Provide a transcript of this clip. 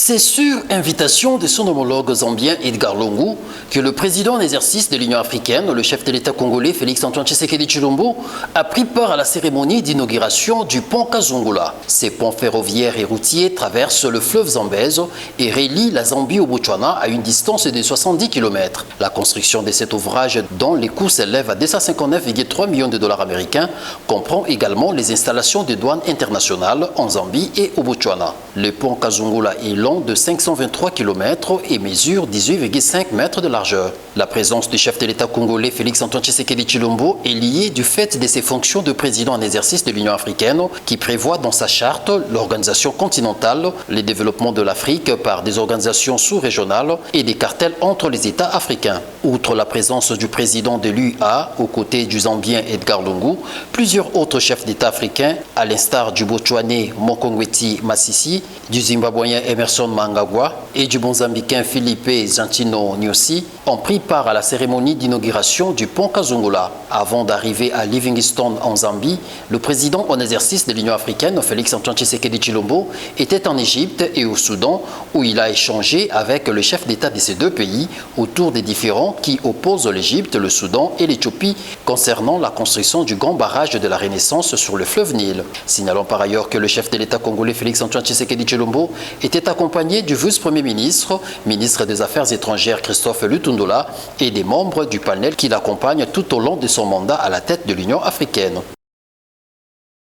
C'est sur invitation de son homologue zambien Edgar Lungu que le président en exercice de l'Union africaine, le chef de l'État congolais Félix-Antoine Tshisekedi Tshilombo, a pris part à la cérémonie d'inauguration du pont Kazungula. Ces ponts ferroviaires et routiers traversent le fleuve Zambèze et relient la Zambie au Botswana à une distance de 70 km. La construction de cet ouvrage, dont les coûts s'élèvent à 259,3 millions de dollars américains, comprend également les installations de douanes internationales en Zambie et au Botswana. Le pont Kazungula est long de 523 km et mesure 18,5 mètres de largeur. La présence du chef de l'État congolais Félix-Antoine Tshisekedi Tshilombo est liée du fait de ses fonctions de président en exercice de l'Union africaine qui prévoit dans sa charte l'organisation continentale, le développement de l'Afrique par des organisations sous-régionales et des cartels entre les États africains. Outre la présence du président de l'UA aux côtés du Zambien Edgar Lungu, plusieurs autres chefs d'État africains, à l'instar du Botswanais Mokongwethi Masisi, du Zimbabwéen Emerson Mnangagwa et du Mozambicain Filipe Zantino Nyusi, ont pris part à la cérémonie d'inauguration du pont Kazungula. Avant d'arriver à Livingstone en Zambie, le président en exercice de l'Union africaine, Félix-Antoine Tshisekedi Tshilombo, était en Égypte et au Soudan où il a échangé avec le chef d'État de ces deux pays autour des différends qui opposent l'Égypte, le Soudan et l'Éthiopie concernant la construction du grand barrage de la Renaissance sur le fleuve Nil. Signalons par ailleurs que le chef de l'État congolais Félix-Antoine Tshisekedi Tshilombo était accompagné du vice-premier ministre, ministre des Affaires étrangères Christophe Lutundula et des membres du panel qui l'accompagnent tout au long de son mandat à la tête de l'Union africaine.